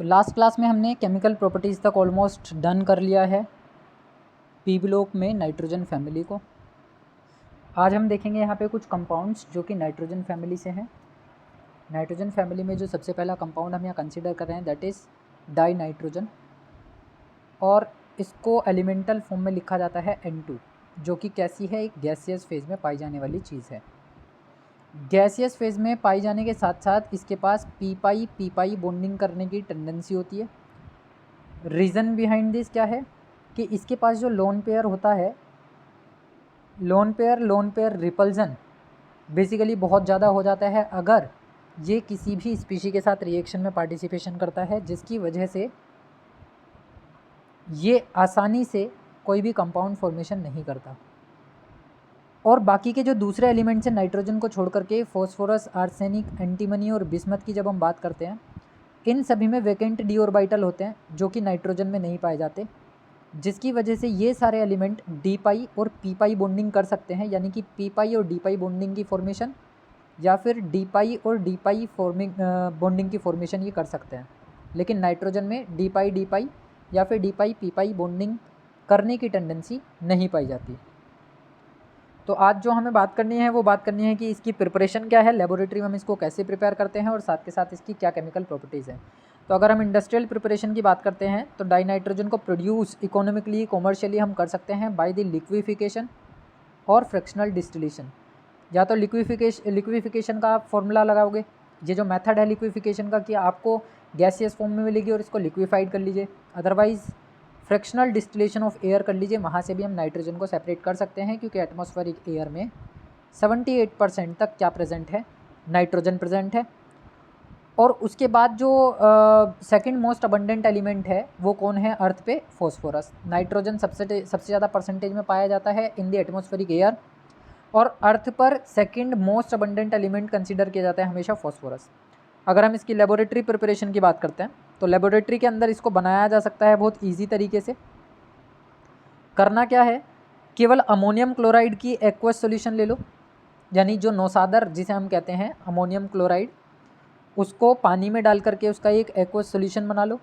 तो last class में हमने केमिकल प्रॉपर्टीज़ तक ऑलमोस्ट डन कर लिया है पी ब्लॉक में नाइट्रोजन फैमिली को। आज हम देखेंगे यहाँ पे कुछ कंपाउंड्स जो कि नाइट्रोजन फैमिली से हैं। नाइट्रोजन फैमिली में जो सबसे पहला कंपाउंड हम यहाँ कंसिडर कर रहे हैं दैट इज़ डाई नाइट्रोजन, और इसको एलिमेंटल फॉर्म में लिखा जाता है N2, जो कि कैसी है, एक गैसियस फेज़ में पाई जाने वाली चीज़ है। गैसियस फेज़ में पाई जाने के साथ साथ इसके पास पी पाई बॉन्डिंग करने की टेंडेंसी होती है। रीज़न बिहाइंड दिस क्या है कि इसके पास जो लोन पेयर होता है, लोन पेयर रिपल्जन बेसिकली बहुत ज़्यादा हो जाता है अगर ये किसी भी स्पीशी के साथ रिएक्शन में पार्टिसिपेशन करता है, जिसकी वजह से ये आसानी से कोई भी कंपाउंड फॉर्मेशन नहीं करता। और बाकी के जो दूसरे एलिमेंट्स हैं नाइट्रोजन को छोड़ करके, फॉस्फोरस, आर्सेनिक, एंटीमनी और बिस्मथ की जब हम बात करते हैं, इन सभी में वैकेंट डी ऑर्बिटल होते हैं जो कि नाइट्रोजन में नहीं पाए जाते, जिसकी वजह से ये सारे एलिमेंट डी पाई और पी पाई बॉन्डिंग कर सकते हैं, यानी कि पी पाई और डी पाई बॉन्डिंग की फॉर्मेशन या फिर डी पाई और डी पाई बॉन्डिंग की फॉर्मेशन ये कर सकते हैं। लेकिन नाइट्रोजन में डी पाई या फिर डी पाई पी पाई बॉन्डिंग करने की टेंडेंसी नहीं पाई जाती। तो आज जो हमें बात करनी है वो बात करनी है कि इसकी प्रिपरेशन क्या है, लेबोरेटरी में हम इसको कैसे प्रिपेयर करते हैं और साथ के साथ इसकी क्या केमिकल प्रॉपर्टीज़ हैं। तो अगर हम इंडस्ट्रियल प्रिपरेशन की बात करते हैं तो डाई नाइट्रोजन को प्रोड्यूस इकोनॉमिकली, कॉमर्शियली हम कर सकते हैं बाय द लिक्विफिकेशन और फ्रैक्शनल डिस्टिलेशन। या तो लिक्विफिकेशन का आप फॉर्मूला लगाओगे, ये जो मेथड है लिक्विफिकेशन का कि आपको गैसियस फॉर्म में मिलेगी और इसको लिक्विफाइड कर लीजिए, otherwise fractional distillation of air कर लीजिए, वहाँ से भी हम नाइट्रोजन को सेपरेट कर सकते हैं, क्योंकि एटमॉस्फेरिक एयर में 78% तक क्या प्रेजेंट है, नाइट्रोजन प्रेजेंट है। और उसके बाद जो सेकंड मोस्ट अबंडेंट एलिमेंट है वो कौन है अर्थ पे, फॉस्फोरस। नाइट्रोजन सबसे ज़्यादा परसेंटेज में पाया जाता है इन द एटमॉस्फेरिक एयर, और अर्थ पर second most abundant element consider किया जाता है हमेशा फॉस्फोरस। अगर हम इसकी लेबोरेटरी प्रिपरेशन की बात करते हैं तो लेबोरेटरी के अंदर इसको बनाया जा सकता है बहुत ईजी तरीके से। करना क्या है, केवल अमोनियम क्लोराइड की एक्वस सॉल्यूशन ले लो, यानी जो नौसादर जिसे हम कहते हैं अमोनियम क्लोराइड, उसको पानी में डाल करके उसका एक एक्वस सॉल्यूशन बना लो।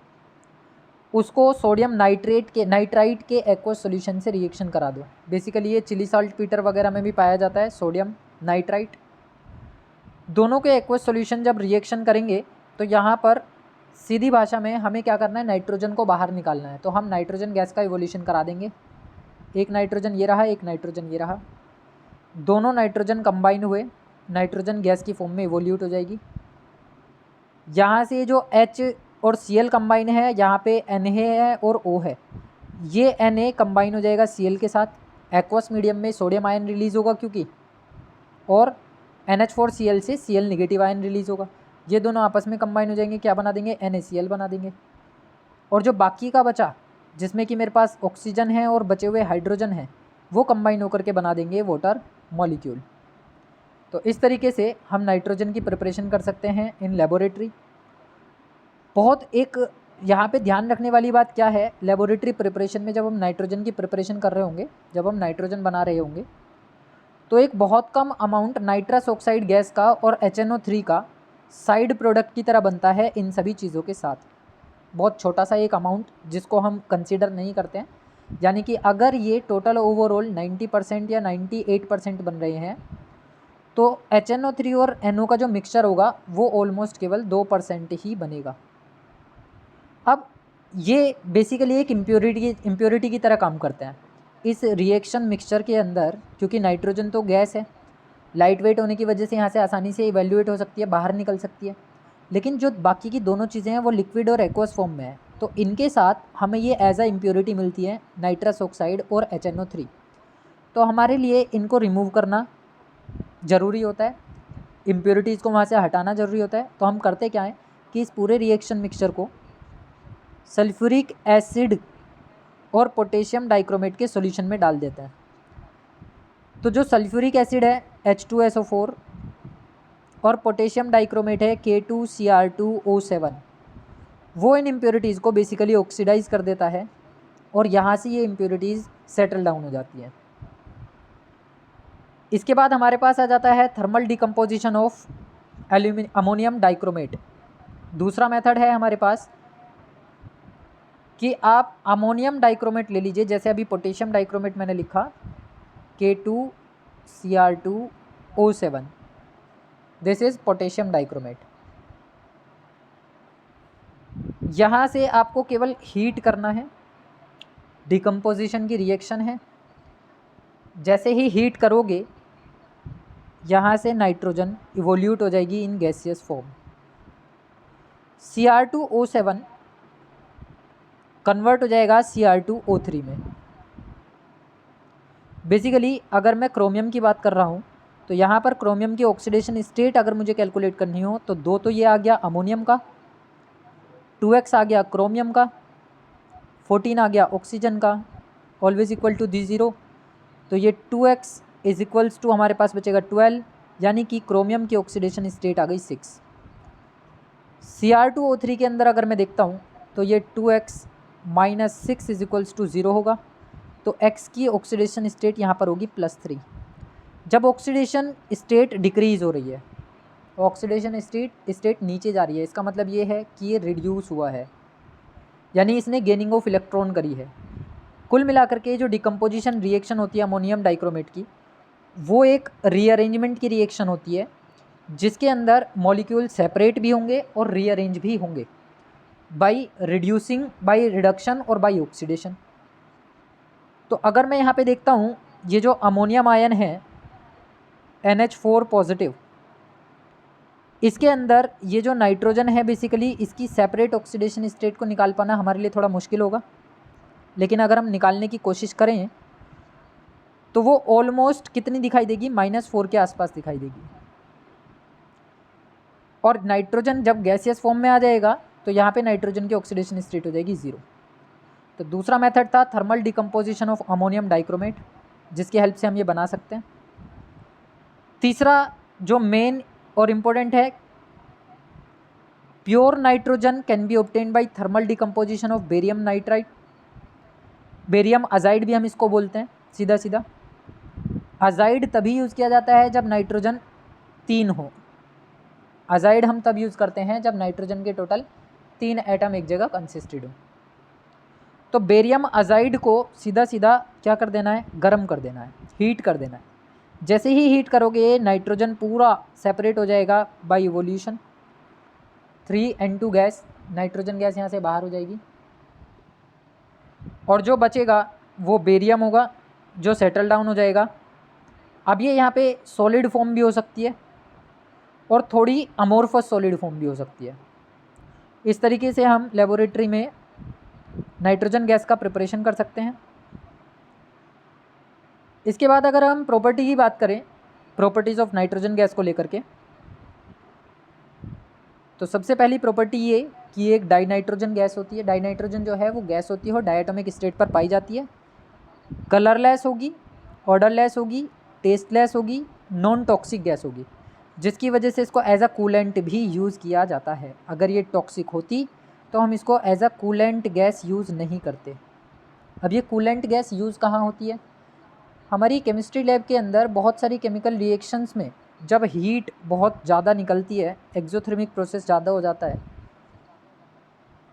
उसको सोडियम नाइट्राइट के एक्वस सॉल्यूशन से रिएक्शन करा दो। बेसिकली ये चिली साल्ट पीटर वगैरह में भी पाया जाता है सोडियम नाइट्राइट। दोनों के एक्वस सॉल्यूशन जब रिएक्शन करेंगे तो यहाँ पर सीधी भाषा में हमें क्या करना है, नाइट्रोजन को बाहर निकालना है। तो हम नाइट्रोजन गैस का इवोल्यूशन करा देंगे। एक नाइट्रोजन ये रहा, एक नाइट्रोजन ये रहा, दोनों नाइट्रोजन कंबाइन हुए नाइट्रोजन गैस की फॉर्म में इवोल्यूट हो जाएगी। यहाँ से जो H और Cl कंबाइन है, यहाँ पे Na है और O है, ये Na कंबाइन हो जाएगा Cl के साथ। एक्वस मीडियम में सोडियम आयन रिलीज़ होगा क्योंकि, और NH4Cl से Cl नेगेटिव आयन रिलीज़ होगा। ये दोनों आपस में कंबाइन हो जाएंगे, क्या बना देंगे, NaCl बना देंगे। और जो बाकी का बचा, जिसमें कि मेरे पास ऑक्सीजन है और बचे हुए हाइड्रोजन है, वो कंबाइन होकर के बना देंगे वाटर मॉलिक्यूल। तो इस तरीके से हम नाइट्रोजन की प्रिपरेशन कर सकते हैं इन लेबोरेटरी। बहुत एक यहाँ पे ध्यान रखने वाली बात क्या है, लेबोरेटरी प्रिपरेशन में जब हम नाइट्रोजन की प्रिपरेशन कर रहे होंगे, जब हम नाइट्रोजन बना रहे होंगे, तो एक बहुत कम अमाउंट नाइट्रस ऑक्साइड गैस का और HNO3 का साइड प्रोडक्ट की तरह बनता है इन सभी चीज़ों के साथ। बहुत छोटा सा एक अमाउंट जिसको हम कंसीडर नहीं करते हैं, यानी कि अगर ये टोटल ओवरऑल 90% या 98% बन रहे हैं तो HNO3 और NO का जो मिक्सचर होगा वो ऑलमोस्ट केवल 2% ही बनेगा। अब ये बेसिकली एक इम्प्योरिटी की तरह काम करते हैं इस रिएक्शन मिक्सचर के अंदर, क्योंकि नाइट्रोजन तो गैस है, लाइट वेट होने की वजह से यहाँ से आसानी से इवैल्यूएट हो सकती है, बाहर निकल सकती है। लेकिन जो बाकी की दोनों चीज़ें हैं वो लिक्विड और एक्वस फॉर्म में है, तो इनके साथ हमें ये एज अ इम्प्योरिटी मिलती है, नाइट्रस ऑक्साइड और HNO3। तो हमारे लिए इनको रिमूव करना ज़रूरी होता है, इम्प्योरिटीज़ को वहाँ से हटाना ज़रूरी होता है। तो हम करते क्या है कि इस पूरे रिएक्शन मिक्सचर को सल्फ्यूरिक एसिड और पोटेशियम डाइक्रोमेट के सॉल्यूशन में डाल देते हैं। तो जो सल्फ्यूरिक एसिड है H2SO4 और पोटेशियम डाइक्रोमेट है K2Cr2O7, वो इन इम्प्योरिटीज़ को बेसिकली ऑक्सीडाइज कर देता है और यहाँ से ये इम्प्योरिटीज़ सेटल डाउन हो जाती हैं। इसके बाद हमारे पास आ जाता है thermal decomposition of ammonium dichromate. दूसरा मेथड है हमारे पास कि आप अमोनियम डाइक्रोमेट ले लीजिए, जैसे अभी पोटेशियम डाइक्रोमेट मैंने लिखा K2Cr2O7, this is potassium dichromate. यहाँ से आपको केवल हीट करना है, डिकम्पोजिशन की रिएक्शन है। जैसे ही हीट करोगे यहाँ से नाइट्रोजन इवोल्यूट हो जाएगी in gaseous form. Cr2O7 convert हो जाएगा Cr2O3 में। बेसिकली अगर मैं क्रोमियम की बात कर रहा हूँ तो यहाँ पर क्रोमियम की ऑक्सीडेशन स्टेट अगर मुझे कैलकुलेट करनी हो तो 2 तो ये आ गया अमोनियम का, 2x आ गया क्रोमियम का, 14 आ गया ऑक्सीजन का, ऑलवेज इक्वल टू D0। तो ये 2x इज इक्वल्स टू हमारे पास बचेगा 12, यानी कि क्रोमियम की ऑक्सीडेशन स्टेट आ गई 6। Cr2O3 के अंदर अगर मैं देखता हूँ तो ये 2x minus 6 is equals to 0 होगा, तो x की ऑक्सीडेशन स्टेट यहाँ पर होगी +3। जब ऑक्सीडेशन स्टेट डिक्रीज़ हो रही है, ऑक्सीडेशन स्टेट नीचे जा रही है, इसका मतलब ये है कि ये रिड्यूस हुआ है, यानी इसने गेनिंग ऑफ इलेक्ट्रॉन करी है। कुल मिलाकर के जो डिकम्पोजिशन रिएक्शन होती है अमोनियम डाइक्रोमेट की, वो एक रीअरेंजमेंट की रिएक्शन होती है जिसके अंदर मॉलिक्यूल सेपरेट भी होंगे और रीअरेंज भी होंगे बाय रिड्यूसिंग, बाय रिडक्शन और बाय ऑक्सीडेशन। तो अगर मैं यहाँ पे देखता हूँ ये जो अमोनियम आयन है NH4 पॉजिटिव, इसके अंदर ये जो नाइट्रोजन है बेसिकली इसकी सेपरेट ऑक्सीडेशन स्टेट को निकाल पाना हमारे लिए थोड़ा मुश्किल होगा, लेकिन अगर हम निकालने की कोशिश करें तो वो ऑलमोस्ट कितनी दिखाई देगी, -4 के आसपास दिखाई देगी। और नाइट्रोजन जब गैसियस फॉर्म में आ जाएगा तो यहाँ पे नाइट्रोजन की ऑक्सीडेशन स्टेट हो जाएगी 0। तो दूसरा मेथड था thermal decomposition of ammonium dichromate, जिसकी हेल्प से हम ये बना सकते हैं। तीसरा जो मेन और इम्पोर्टेंट है, pure nitrogen can be obtained by thermal decomposition of barium nitride. Barium azide भी हम इसको बोलते हैं सीधा सीधा। अजाइड तभी यूज़ किया जाता है जब नाइट्रोजन 3 हो। अजाइड हम तब यूज़ करते हैं जब नाइट्रोजन के टोटल 3 एटम एक जगह कंसिस्टेड हो। तो बेरियम अजाइड को सीधा सीधा क्या कर देना है, गर्म कर देना है, हीट कर देना है। जैसे ही हीट करोगे नाइट्रोजन पूरा सेपरेट हो जाएगा by evolution, 3N2 gas, nitrogen gas यहाँ से बाहर हो जाएगी और जो बचेगा वो बेरियम होगा जो सेटल डाउन हो जाएगा। अब ये यहाँ पे सॉलिड फॉर्म भी हो सकती है और थोड़ी अमोर्फस सॉलिड फॉर्म भी हो सकती है। इस तरीके से हम लेबोरेटरी में नाइट्रोजन गैस का प्रिपरेशन कर सकते हैं। इसके बाद अगर हम प्रॉपर्टी की बात करें, प्रॉपर्टीज़ ऑफ नाइट्रोजन गैस को लेकर के, तो सबसे पहली प्रॉपर्टी ये कि एक डाइनाइट्रोजन गैस होती है। डाइनाइट्रोजन जो है वो गैस होती है और डायटोमिक स्टेट पर पाई जाती है, कलरलेस होगी, ऑर्डरलेस होगी, टेस्टलेस होगी, नॉन टॉक्सिक गैस होगी, जिसकी वजह से इसको एज अ कूलेंट भी यूज़ किया जाता है। अगर ये टॉक्सिक होती तो हम इसको as a coolant gas use नहीं करते। अब ये कूलेंट गैस यूज़ कहाँ होती है, हमारी केमिस्ट्री लैब के अंदर बहुत सारी केमिकल रिएक्शंस में जब हीट बहुत ज़्यादा निकलती है, एक्सोथर्मिक प्रोसेस ज़्यादा हो जाता है,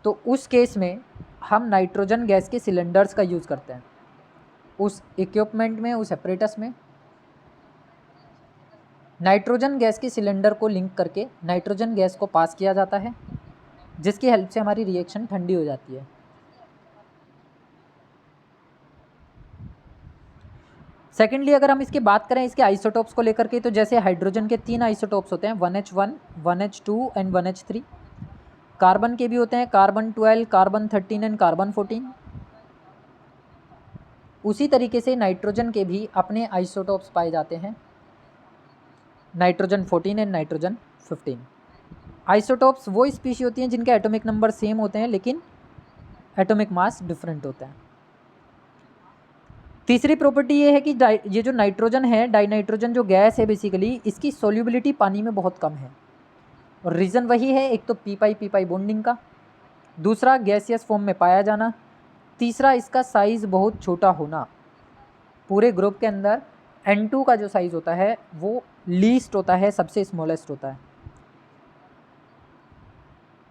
तो उस केस में हम नाइट्रोजन गैस के सिलेंडर्स का यूज़ करते हैं। उस इक्विपमेंट में, उस एपरेटस में नाइट्रोजन गैस के सिलेंडर को लिंक करके नाइट्रोजन गैस को पास किया जाता है, जिसकी हेल्प से हमारी रिएक्शन ठंडी हो जाती है। सेकेंडली अगर हम इसकी बात करें इसके आइसोटोप्स को लेकर के, तो जैसे हाइड्रोजन के 3 आइसोटोप्स होते हैं, 1H1, 1H2 and 1H3। Carbon के भी होते हैं, कार्बन 12, कार्बन 13 एंड कार्बन 14। उसी तरीके से नाइट्रोजन के भी अपने आइसोटोप्स पाए जाते हैं, नाइट्रोजन 14 एंड नाइट्रोजन 15। आइसोटोप्स वो स्पीशी होती हैं जिनके एटॉमिक नंबर सेम होते हैं लेकिन एटॉमिक मास डिफरेंट होता है। तीसरी प्रॉपर्टी ये है कि ये जो नाइट्रोजन है, डाइनाइट्रोजन जो गैस है बेसिकली, इसकी सोल्यूबिलिटी पानी में बहुत कम है। और रीज़न वही है, एक तो पी पाई बॉन्डिंग का, दूसरा गैसियस फॉर्म में पाया जाना, तीसरा इसका साइज़ बहुत छोटा होना। पूरे ग्रुप के अंदर N2 का जो साइज़ होता है वो लीस्ट होता है, सबसे स्मॉलेस्ट होता है।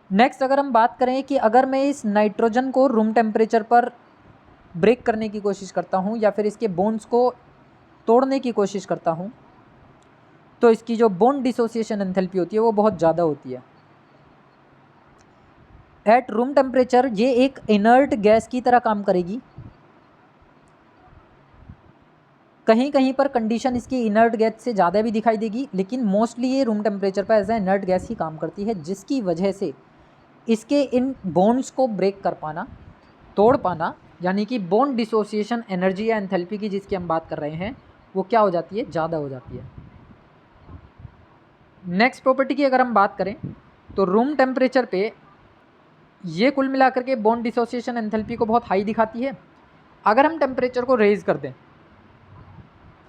नेक्स्ट अगर हम बात करें कि अगर मैं इस नाइट्रोजन को रूम टेम्परेचर पर ब्रेक करने की कोशिश करता हूँ या फिर इसके बोन्स को तोड़ने की कोशिश करता हूँ, तो इसकी जो बॉन्ड डिसोसिएशन एंथैल्पी होती है वो बहुत ज़्यादा होती है। एट रूम टेम्परेचर ये एक इनर्ट गैस की तरह काम करेगी। कहीं कहीं पर कंडीशन इसकी इनर्ट गैस से ज़्यादा भी दिखाई देगी, लेकिन मोस्टली ये रूम टेम्परेचर पर एज ए इनर्ट गैस ही काम करती है, जिसकी वजह से इसके इन बॉन्ड्स को ब्रेक कर पाना, तोड़ पाना, यानी कि बॉन्ड डिसोसिएशन एनर्जी या एंथैल्पी की जिसकी हम बात कर रहे हैं, वो क्या हो जाती है, ज़्यादा हो जाती है। नेक्स्ट प्रॉपर्टी की अगर हम बात करें तो रूम टेम्परेचर पे ये कुल मिलाकर के बॉन्ड डिसोसिएशन एंथैल्पी को बहुत हाई दिखाती है। अगर हम टेम्परेचर को रेज कर दें,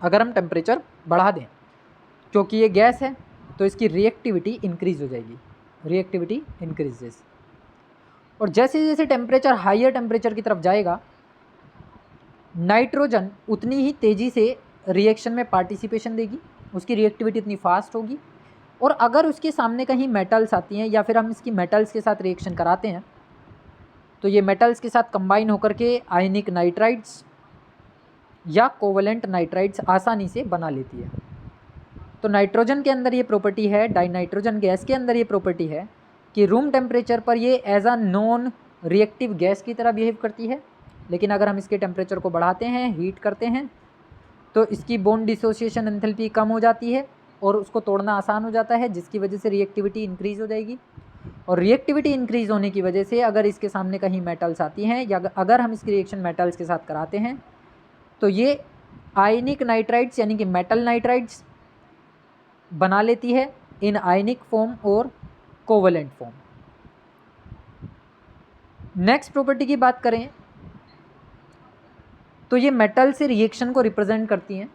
अगर हम टेम्परेचर बढ़ा दें, क्योंकि ये गैस है तो इसकी रिएक्टिविटी इंक्रीज हो जाएगी, रिएक्टिविटी इंक्रीजेस। और जैसे जैसे टेम्परेचर हाइयर टेम्परेचर की तरफ जाएगा, नाइट्रोजन उतनी ही तेज़ी से रिएक्शन में पार्टिसिपेशन देगी, उसकी रिएक्टिविटी इतनी फास्ट होगी। और अगर उसके सामने कहीं मेटल्स आती हैं या फिर हम इसकी मेटल्स के साथ रिएक्शन कराते हैं, तो ये मेटल्स के साथ कंबाइन होकर के आयनिक नाइट्राइड्स या कोवलेंट नाइट्राइड्स आसानी से बना लेती है। तो नाइट्रोजन के अंदर ये प्रॉपर्टी है, डाइनाइट्रोजन गैस के अंदर ये प्रॉपर्टी है कि रूम टेम्परेचर पर ये as a non reactive gas की तरह बिहेव करती है, लेकिन अगर हम इसके टेम्परेचर को बढ़ाते हैं, हीट करते हैं, तो इसकी बॉन्ड डिसोसिएशन एंथैल्पी कम हो जाती है और उसको तोड़ना आसान हो जाता है, जिसकी वजह से रिएक्टिविटी इंक्रीज़ हो जाएगी। और रिएक्टिविटी इंक्रीज़ होने की वजह से अगर इसके सामने कहीं मेटल्स आती हैं या अगर हम इसकी रिएक्शन मेटल्स के साथ कराते हैं, तो ये आयनिक नाइट्राइड्स यानी कि मेटल नाइट्राइड्स बना लेती है इन आयनिक फॉर्म और कोवलेंट फॉर्म। नेक्स्ट प्रॉपर्टी की बात करें तो ये मेटल से रिएक्शन को रिप्रेजेंट करती हैं,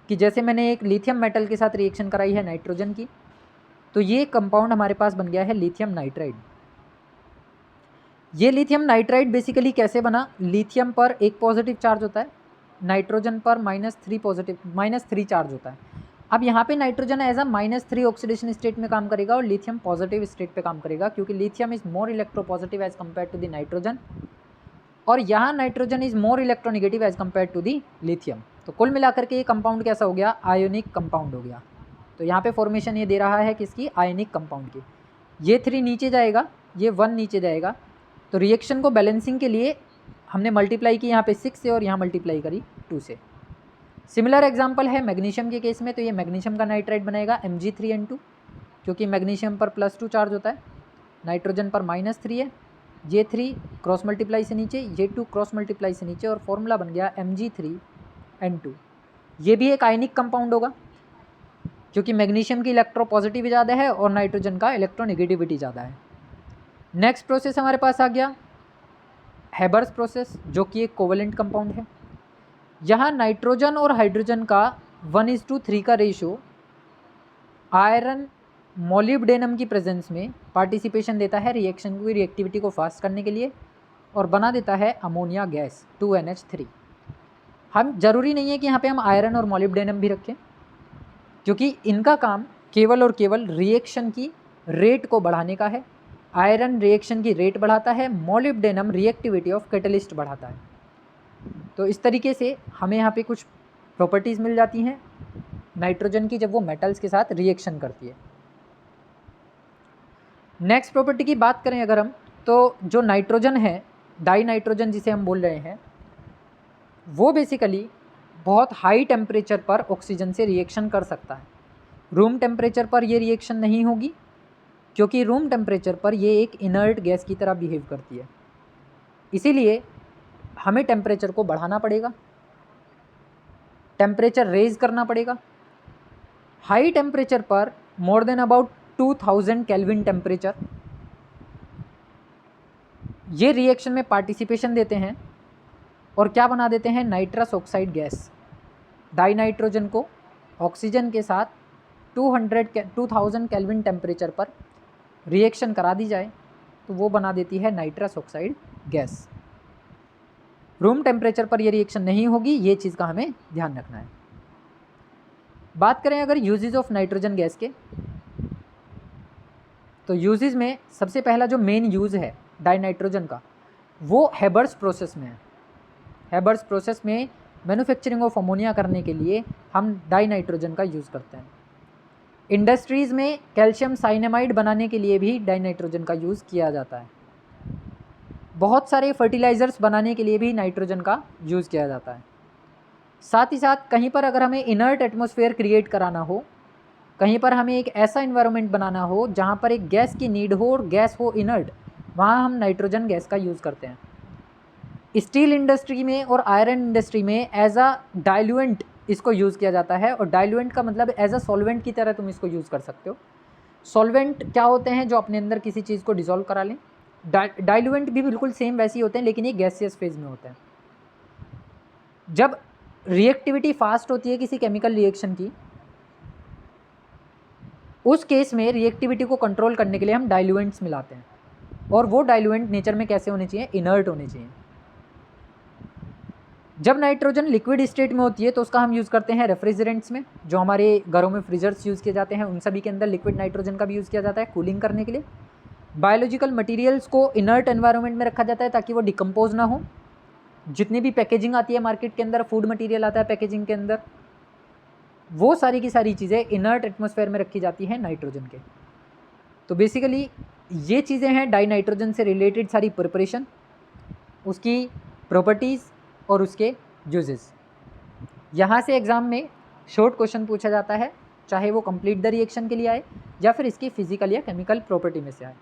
कि जैसे मैंने एक लिथियम मेटल के साथ रिएक्शन कराई है नाइट्रोजन की, तो ये कंपाउंड हमारे पास बन गया है लिथियम नाइट्राइड। ये लिथियम नाइट्राइड बेसिकली कैसे बना, लिथियम पर एक पॉजिटिव चार्ज होता है, नाइट्रोजन पर -3 चार्ज होता है। अब यहाँ पे nitrogen as a -3 oxidation state में काम करेगा और लिथियम पॉजिटिव स्टेट पे काम करेगा, क्योंकि lithium is more electropositive as compared to the nitrogen, और यहाँ nitrogen is more electronegative as compared to the lithium. तो कुल मिलाकर के ये कंपाउंड कैसा हो गया, आयोनिक कंपाउंड हो गया। तो यहाँ पे फॉर्मेशन ये दे रहा है किसकी, आयनिक कंपाउंड की। ये 3 नीचे जाएगा, ये 1 नीचे जाएगा, तो रिएक्शन को बैलेंसिंग के लिए हमने मल्टीप्लाई की यहाँ पे 6 से और यहाँ मल्टीप्लाई करी 2 से। सिमिलर एग्जांपल है मैग्नीशियम के केस में, तो ये मैग्नीशियम का नाइट्राइड बनेगा Mg3N2, क्योंकि मैग्नीशियम पर +2 चार्ज होता है, नाइट्रोजन पर -3 है, ये 3 क्रॉस मल्टीप्लाई से नीचे, ये 2 क्रॉस मल्टीप्लाई से नीचे, और फॉर्मूला बन गया Mg3N2। ये भी एक आयनिक कंपाउंड होगा, क्योंकि मैग्नीशियम की इलेक्ट्रोपॉजिटिव ज़्यादा है और नाइट्रोजन का इलेक्ट्रोनेगेटिविटी ज़्यादा है। नेक्स्ट प्रोसेस हमारे पास आ गया हैबर्स प्रोसेस, जो कि एक कोवलेंट कंपाउंड है। यहाँ नाइट्रोजन और हाइड्रोजन का 1:3 का रेशो आयरन मोलिब्डेनम की प्रेजेंस में पार्टिसिपेशन देता है रिएक्शन की रिएक्टिविटी को फास्ट करने के लिए, और बना देता है अमोनिया गैस 2NH3। हम ज़रूरी नहीं है कि यहाँ पे हम आयरन और मोलिब्डेनम भी रखें, क्योंकि इनका काम केवल और केवल रिएक्शन की रेट को बढ़ाने का है। आयरन रिएक्शन की रेट बढ़ाता है, मोलिब्डेनम रिएक्टिविटी ऑफ कैटलिस्ट बढ़ाता है। तो इस तरीके से हमें यहाँ पे कुछ प्रॉपर्टीज़ मिल जाती हैं नाइट्रोजन की जब वो मेटल्स के साथ रिएक्शन करती है। नेक्स्ट प्रॉपर्टी की बात करें अगर हम, तो जो नाइट्रोजन है, डाई नाइट्रोजन जिसे हम बोल रहे हैं, वो बेसिकली बहुत हाई टेम्परेचर पर ऑक्सीजन से रिएक्शन कर सकता है। रूम टेम्परेचर पर ये रिएक्शन नहीं होगी, क्योंकि रूम टेम्परेचर पर ये एक इनर्ट गैस की तरह बिहेव करती है। इसीलिए हमें टेम्परेचर को बढ़ाना पड़ेगा, टेम्परेचर रेज करना पड़ेगा। हाई टेम्परेचर पर more than about 2000 kelvin temperature ये रिएक्शन में पार्टिसिपेशन देते हैं और क्या बना देते हैं, nitrous oxide gas. Die nitrogen को ऑक्सीजन के साथ 2000 केल्विन टेम्परेचर पर रिएक्शन करा दी जाए तो वो बना देती है nitrous oxide gas. Room temperature पर ये रिएक्शन नहीं होगी, ये चीज़ का हमें ध्यान रखना है। बात करें अगर यूजेज ऑफ नाइट्रोजन गैस के, तो यूजेस में सबसे पहला जो मेन यूज़ है डाई नाइट्रोजन का वो हेबर्स प्रोसेस में है। हेबर्स प्रोसेस में मैन्युफैक्चरिंग ऑफ अमोनिया करने के लिए हम डाई नाइट्रोजन का यूज़ करते हैं। इंडस्ट्रीज़ में कैल्शियम साइनामाइड बनाने के लिए भी डाई नाइट्रोजन का यूज़ किया जाता है। बहुत सारे फर्टिलाइज़र्स बनाने के लिए भी नाइट्रोजन का यूज़ किया जाता है। साथ ही साथ कहीं पर अगर हमें इनर्ट एटमॉस्फेयर क्रिएट कराना हो, कहीं पर हमें एक ऐसा इन्वायरमेंट बनाना हो जहाँ पर एक गैस की नीड हो और गैस हो इनर्ट, वहाँ हम नाइट्रोजन गैस का यूज़ करते हैं। स्टील इंडस्ट्री में और आयरन इंडस्ट्री में एज अ डाइल्यूएंट इसको यूज़ किया जाता है। और डाइल्यूएंट का मतलब एज अ सॉल्वेंट की तरह तुम इसको यूज़ कर सकते हो। सॉल्वेंट क्या होते हैं? जो अपने अंदर किसी चीज़ को डिसॉल्व करा लें। डाइल्यूएंट भी बिल्कुल सेम वैसे ही होते हैं, लेकिन ये गैसियस फेज में होते हैं। जब रिएक्टिविटी फास्ट होती है किसी केमिकल रिएक्शन की, उस केस में रिएक्टिविटी को कंट्रोल करने के लिए हम डाइल्यूएंट्स मिलाते हैं। और वो डाइल्यूएंट नेचर में कैसे होने चाहिए? इनर्ट होने चाहिए। जब नाइट्रोजन लिक्विड स्टेट में होती है तो उसका हम यूज़ करते हैं रेफ्रिजरेंट्स में, जो हमारे घरों में फ्रीजर्स यूज़ किए जाते हैं, उन सभी के अंदर लिक्विड नाइट्रोजन का भी यूज़ किया जाता है कूलिंग करने के लिए। बायोलॉजिकल मटेरियल्स को इनर्ट एनवायरनमेंट में रखा जाता है ताकि वो डिकम्पोज ना हो। जितनी भी पैकेजिंग आती है मार्केट के अंदर, फूड मटेरियल आता है पैकेजिंग के अंदर, वो सारी की सारी चीज़ें इनर्ट एटमॉस्फेयर में रखी जाती हैं नाइट्रोजन के। तो बेसिकली ये चीज़ें हैं डाई नाइट्रोजन से रिलेटेड सारी प्रिपरेशन, उसकी प्रॉपर्टीज़ और उसके यूजेस। यहाँ से एग्ज़ाम में शॉर्ट क्वेश्चन पूछा जाता है, चाहे वो कंप्लीट द रिएक्शन के लिए आए या फिर इसकी फिजिकल या केमिकल प्रॉपर्टी में से आए।